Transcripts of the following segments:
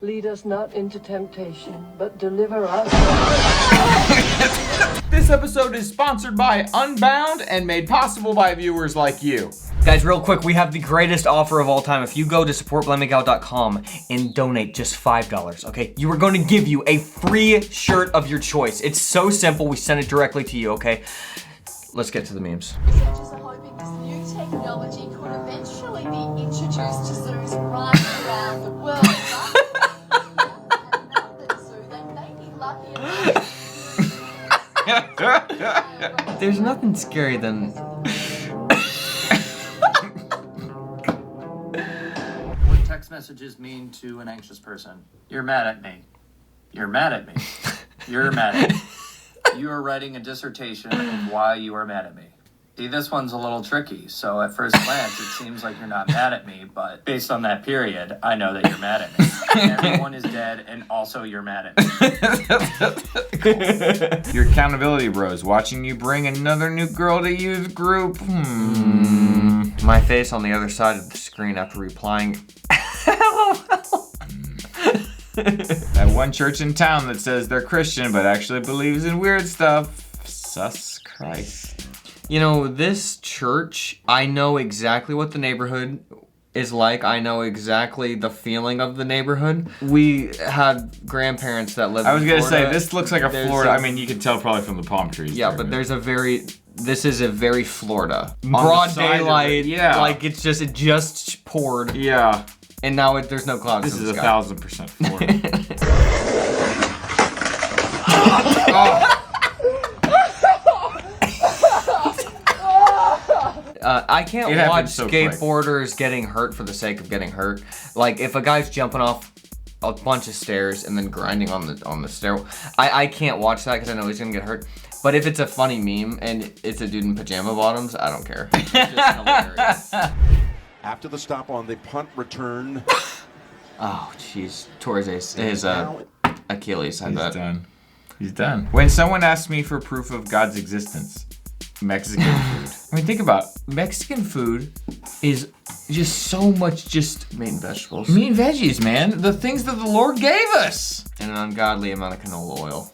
Lead us not into temptation, but deliver us. This episode is sponsored by Unbound and made possible by viewers like you. Guys, real quick, we have the greatest offer of all time. If you go to supportblimeygal.com and donate just $5, okay? You are going to give you a free shirt of your choice. It's so simple. We send it directly to you, okay? Let's get to the memes. Researchers are hoping this new technology could eventually be introduced to zoos right around the world. There's nothing scary than... What text messages mean to an anxious person? You're mad at me. You're mad at me. You're mad at me. You are writing a dissertation of why you are mad at me. See, this one's a little tricky. So at first glance, it seems like you're not mad at me, but based on that period, I know that you're mad at me. Everyone is dead, and also you're mad at me. Your accountability bros watching you bring another new girl to youth group. My face on the other side of the screen after replying, That one church in town that says they're Christian but actually believes in weird stuff. Sus Christ. You know, this church, I know exactly what the neighborhood is like. I know exactly the feeling of the neighborhood. We had grandparents that lived in Florida. I was gonna say, this looks like a Florida. I mean, you can tell probably from the palm trees. Yeah, but this is a very Florida. Broad daylight, yeah. Like it just poured. Yeah. And now there's no clouds This in is the sky. 1000% Florida. Oh. I can't It watch happened so quick. skateboarders getting hurt for the sake of getting hurt. Like if a guy's jumping off a bunch of stairs and then grinding on the stair, I can't watch that because I know he's gonna get hurt. But if it's a funny meme and it's a dude in pajama bottoms, I don't care. It's just hilarious. After the stop on the punt return. Oh, jeez. Tore his Achilles, I bet. Done. He's done. When someone asks me for proof of God's existence, Mexican food. I mean, think about it. Mexican food is just so much just Meat and vegetables. meat and veggies, man. The things that the Lord gave us. And an ungodly amount of canola oil.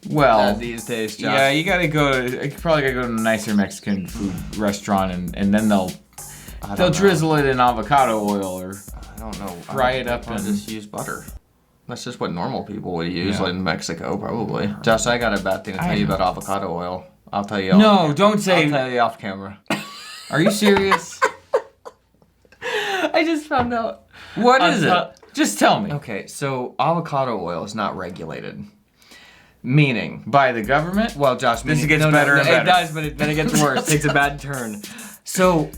Well, These days, Josh. yeah, you probably gotta go to a nicer Mexican food restaurant, and then they'll drizzle it in avocado oil or I don't know. fry it up and and just use butter. That's just what normal people would use, Yeah. like in Mexico, probably. Josh, I got a bad thing to tell I you know. about avocado oil. I'll tell you. No, don't I'll say. tell you off camera. Are you serious? I just found out. What is it? Just tell me. Okay, so avocado oil is not regulated. Meaning, By the government? well, Josh, This meaning, gets better and It better. does, but then it gets worse. Takes a bad turn. So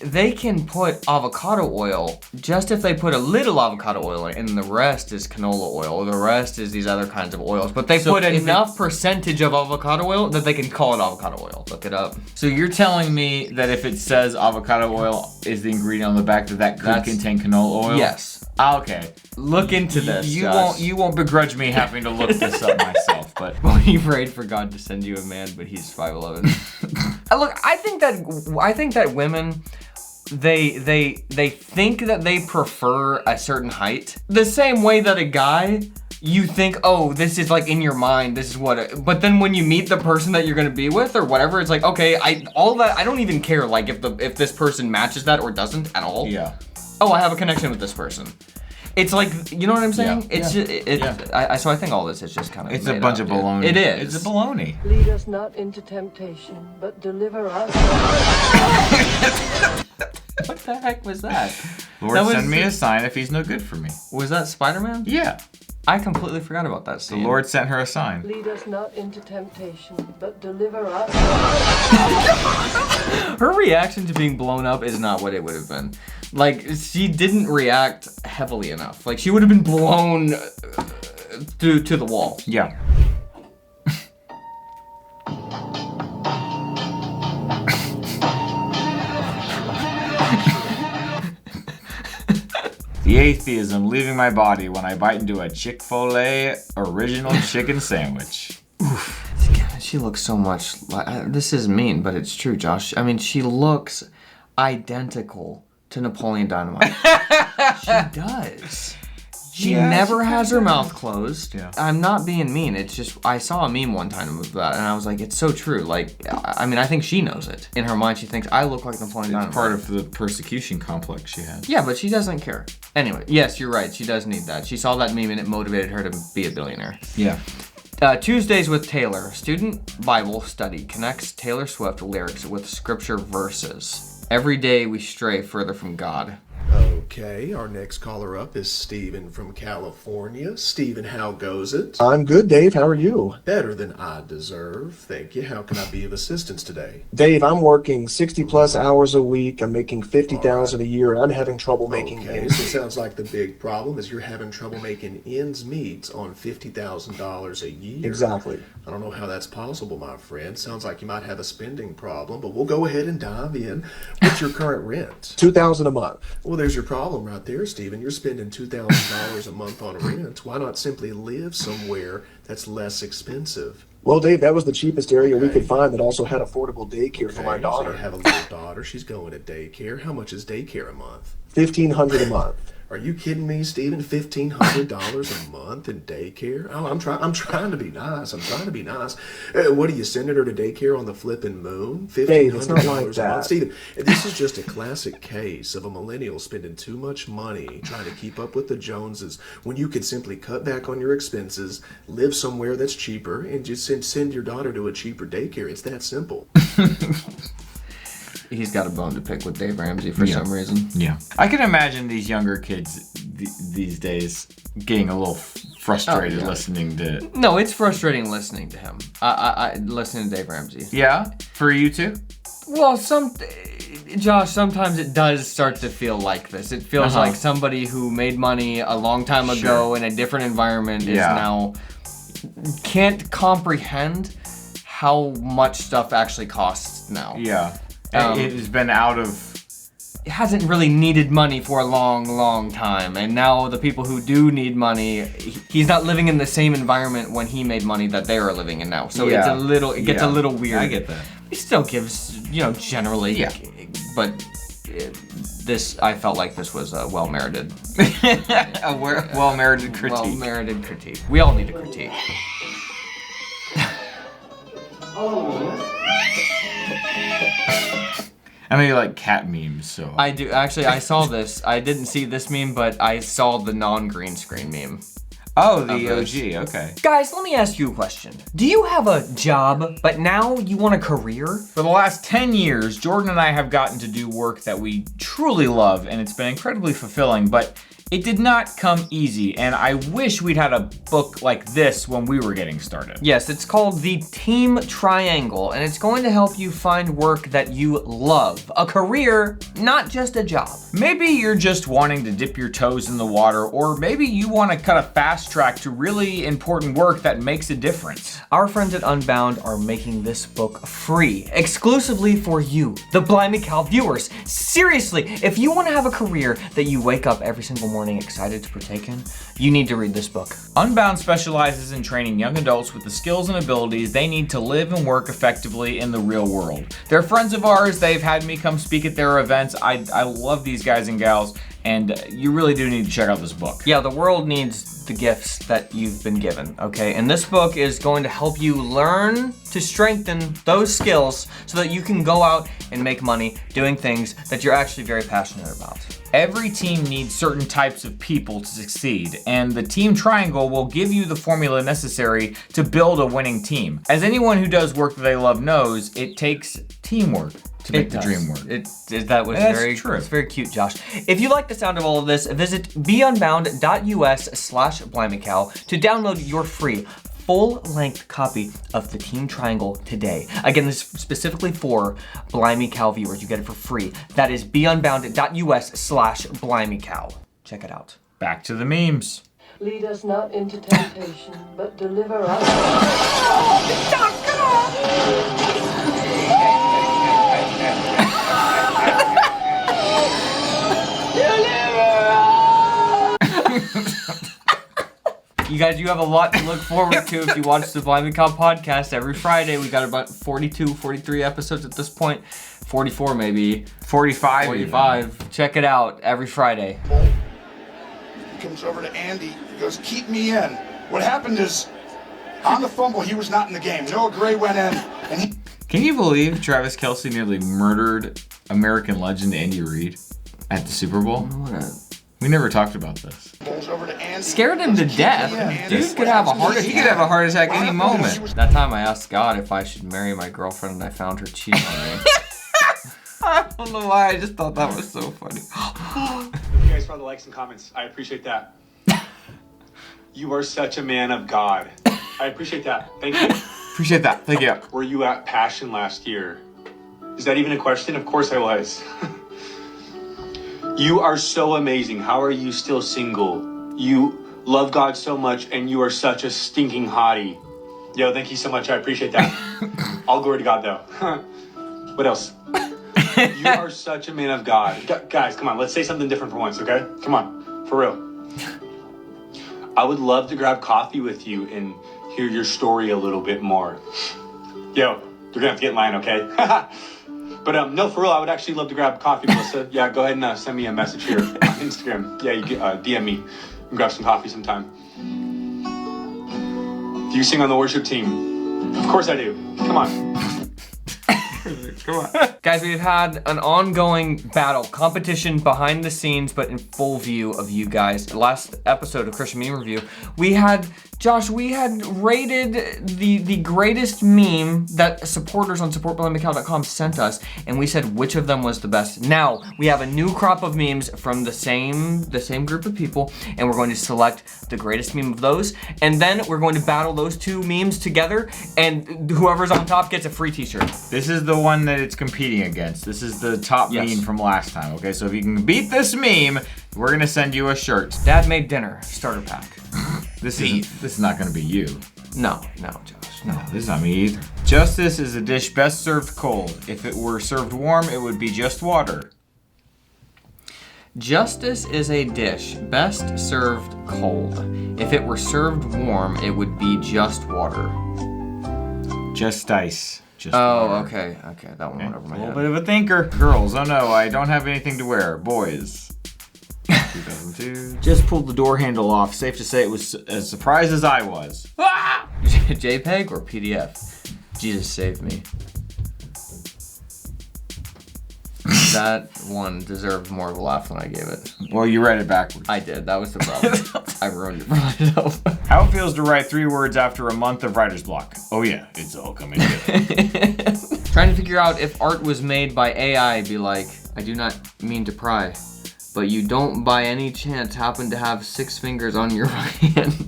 they can put avocado oil just if they put a little avocado oil in, and the rest is canola oil, or the rest is these other kinds of oils. But they So put if enough percentage of avocado oil that they can call it avocado oil. Look it up. So you're telling me that if it says avocado oil is the ingredient on the back, that could That's- contain canola oil? Yes. Okay. Look into this. You Josh. won't begrudge me having to look this up myself, but We prayed for God to send you a man, but he's 5'11". Look, I think that women, they think that they prefer a certain height. The same way that a guy, you think, oh, this is like in your mind, this is what. But then when you meet the person that you're gonna be with or whatever, it's like, okay, I don't even care like if this person matches that or doesn't at all. yeah. Oh, I have a connection with this person. It's like, you know what I'm saying? Yeah. It's Yeah. just, so I think all this is just kind of It's a made bunch up, of dude. baloney. It is. It's a baloney. Lead us not into temptation, but deliver us. What the heck was that? Lord, That was- send me a sign if he's no good for me. Was that Spider-Man? Yeah. I completely forgot about that The scene. Lord sent her a sign. Lead us not into temptation, but deliver us. Her reaction to being blown up is not what it would have been. Like, she didn't react heavily enough. Like, she would have been blown to the wall. Yeah. The atheism leaving my body when I bite into a Chick-fil-A original chicken sandwich. She looks so much like... This is mean, but it's true, Josh. I mean, she looks identical to Napoleon Dynamite. She does. She Yeah, never she has her kinda mouth does. closed. Yeah. I'm not being mean. It's just I saw a meme one time of that, and I was like, it's so true. Like, I mean, I think she knows it. In her mind, she thinks I look like the flying dynamite. It's part of the persecution complex she has. Yeah, but she doesn't care. Anyway, yes, you're right. She does need that. She saw that meme and it motivated her to be a billionaire. Yeah. Tuesdays with Taylor. Student Bible study connects Taylor Swift lyrics with scripture verses. Every day we stray further from God. Okay, our next caller up is Steven from California. Steven, how goes it? I'm good, Dave. How are you? Better than I deserve. Thank you. How can I be of assistance today? Dave, I'm working 60 plus hours a week. I'm making $50,000 a year, and I'm having trouble making Okay, ends. so it sounds like the big problem is you're having trouble making ends meet on $50,000 a year. Exactly. I don't know how that's possible, my friend. Sounds like you might have a spending problem, but we'll go ahead and dive in. What's your current rent? $2,000 a month. Well, there's your problem right there, Stephen. You're spending $2,000 a month on rent. Why not simply live somewhere that's less expensive? Well, Dave, that was the cheapest area we could find that also had affordable daycare for my Okay, daughter. So you have a little daughter. She's going to daycare. How much is daycare a month? $1,500 a month. Are you kidding me, Stephen? $1,500 a month in daycare? Oh, I'm trying to be nice. I'm trying to be nice. What are you sending her to daycare on the flipping moon? Dave, it's not like $1,500 a that. month, Stephen. This is just a classic case of a millennial spending too much money trying to keep up with the Joneses when you could simply cut back on your expenses, live somewhere that's cheaper, and just send your daughter to a cheaper daycare. It's that simple. He's got a bone to pick with Dave Ramsey for some reason. Yeah. I can imagine these younger kids these days getting a little frustrated Oh, yeah. listening to. No, it's frustrating listening to him. I listening to Dave Ramsey. Yeah? For you too? Well, Josh, sometimes it does start to feel like this. It feels like somebody who made money a long time ago in a different environment is now can't comprehend how much stuff actually costs now. Yeah. It has been out of. It hasn't really needed money for a long, long time, and now the people who do need money, he's not living in the same environment when he made money that they are living in now. So it gets a little weird. I get that. He still gives, generally. Yeah. But I felt like this was a well-merited. A well-merited critique. Well-merited critique. We all need a critique. I know you like cat memes, so. I do. Actually, I saw this. I didn't see this meme, but I saw the non-green screen meme. Oh, the of OG, okay. Guys, let me ask you a question. Do you have a job, but now you want a career? For the last 10 years, Jordan and I have gotten to do work that we truly love, and it's been incredibly fulfilling, but it did not come easy, and I wish we'd had a book like this when we were getting started. Yes, it's called the Team Triangle, and it's going to help you find work that you love. A career, not just a job. Maybe you're just wanting to dip your toes in the water, or maybe you want to cut a fast track to really important work that makes a difference. Our friends at Unbound are making this book free, exclusively for you, the Blimey Cal viewers. Seriously, if you want to have a career that you wake up every single morning excited to partake in, you need to read this book. Unbound specializes in training young adults with the skills and abilities they need to live and work effectively in the real world. They're friends of ours. They've had me come speak at their events. I love these guys and gals, and you really do need to check out this book. Yeah, the world needs the gifts that you've been given, okay? And this book is going to help you learn to strengthen those skills so that you can go out and make money doing things that you're actually very passionate about. Every team needs certain types of people to succeed, and the Team Triangle will give you the formula necessary to build a winning team. As anyone who does work that they love knows, it takes teamwork to make the dream work. That was That's very true. It's very cute, Josh. If you like the sound of all of this, visit beunbound.us/BlimeyCal to download your free full-length copy of the Team Triangle today. Again, this is specifically for Blimey Cal viewers. You get it for free. That is beunbound.us/BlimeyCal. Check it out. Back to the memes. Lead us not into temptation, but deliver us. You guys, you have a lot to look forward to if you watch the Blimey Cal podcast every Friday. We got about 42, 43 episodes at this point. 44 maybe. 45. 45. Check it out every Friday. comes over to Andy. He goes, keep me in. What happened is, on the fumble, he was not in the game. Noah Gray went in, and he... Can you believe Travis Kelce nearly murdered American legend Andy Reid at the Super Bowl? We never talked about this. Over to Andy. Scared him to death. Dude could have a heart attack. He could have a heart attack any moment. That time I asked God if I should marry my girlfriend and I found her cheating on me. I don't know why, I just thought that was so funny. You guys for all the likes and comments. I appreciate that. You are such a man of God. I appreciate that. Thank you. Appreciate that, thank you. Were you at Passion last year? Is that even a question? Of course I was. You are so amazing. How are you still single? You love God so much and you are such a stinking hottie. Yo, thank you so much. I appreciate that. All glory to God though. What else? You are such a man of God. Guys, come on. Let's say something different for once, okay? Come on. For real. I would love to grab coffee with you and hear your story a little bit more. Yo, you're gonna have to get in line, okay? But no, for real, I would actually love to grab coffee, Melissa. Yeah, go ahead and send me a message here on Instagram. Yeah, you can DM me and grab some coffee sometime. Do you sing on the worship team? Of course I do. Come on. Come on. Guys, we've had an ongoing battle, competition behind the scenes, but in full view of you guys. Last episode of Christian Meme Review, we had rated the greatest meme that supporters on supportblimeycal.com sent us, and we said which of them was the best. Now, we have a new crop of memes from the same group of people, and we're going to select the greatest meme of those, and then we're going to battle those two memes together, and whoever's on top gets a free t-shirt. This is the one that it's competing against. This is the top meme from last time, okay? So if you can beat this meme, we're gonna send you a shirt. Dad made dinner, starter pack. This is not gonna be you. No, Josh, no. This is not me either. Justice is a dish best served cold. If it were served warm, it would be just water. Justice is a dish best served cold. If it were served warm, it would be just water. Just ice. Just water. Okay, that one went over my head. A little bit of a thinker. Girls, oh no, I don't have anything to wear. Boys. 2002. Just pulled the door handle off. Safe to say it was as surprised as I was. Ah! JPEG or PDF? Jesus save me. That one deserved more of a laugh than I gave it. Well, you read it backwards. I did. That was the problem. I ruined it for myself. How it feels to write 3 words after a month of writer's block. Oh yeah, it's all coming together. Trying to figure out if art was made by AI, be like, I do not mean to pry, but you don't by any chance happen to have 6 fingers on your right hand.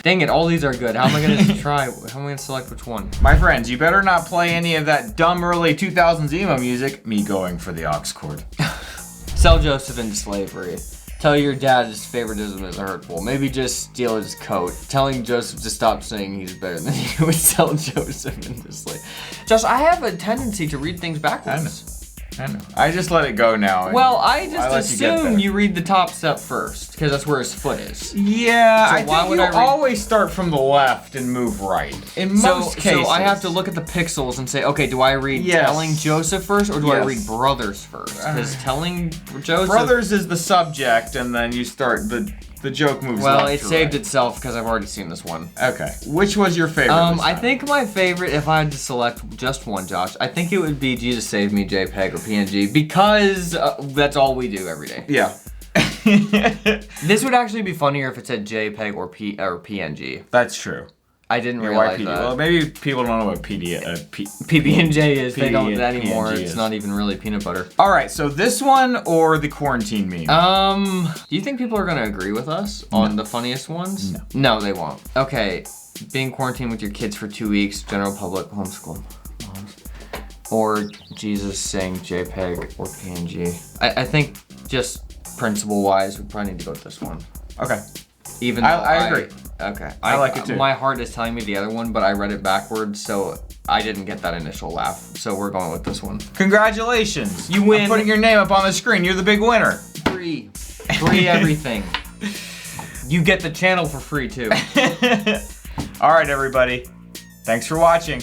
Dang it, all these are good. How am I gonna try? How am I gonna select which one? My friends, you better not play any of that dumb early 2000s emo music. Me going for the aux cord. Sell Joseph into slavery. Tell your dad his favoritism is hurtful. Maybe just steal his coat. Telling Joseph to stop saying he's better than you would sell Joseph into slavery. Josh, I have a tendency to read things backwards. I know. I just let it go now. Well, I just assume you read the top step first, because that's where his foot is. Yeah, so I think you always start from the left and move right. In most cases. So I have to look at the pixels and say, okay, do I read telling Joseph first, or do I read brothers first? Because telling Joseph... Brothers is the subject, and then you start the joke moves well, left it saved itself because I've already seen this one. Okay. Which was your favorite this time? I think my favorite, if I had to select just one, Josh, I think it would be Jesus Save Me, JPEG, or PNG, because that's all we do every day. Yeah. This would actually be funnier if it said JPEG or PNG. That's true. I didn't realize that. Well, maybe people don't know what PB&J is. They don't anymore. It's not even really peanut butter. All right, so this one or the quarantine meme? Do you think people are gonna agree with us on the funniest ones? No. No, they won't. Okay, being quarantined with your kids for 2 weeks, general public, homeschool moms, or Jesus saying JPEG or PNG. I think just principle-wise, we probably need to go with this one. Okay. Even though I agree. Okay. I like it too. My heart is telling me the other one, but I read it backwards, so I didn't get that initial laugh. So we're going with this one. Congratulations. You win. I'm putting your name up on the screen. You're the big winner. Free everything. You get the channel for free too. All right, everybody. Thanks for watching.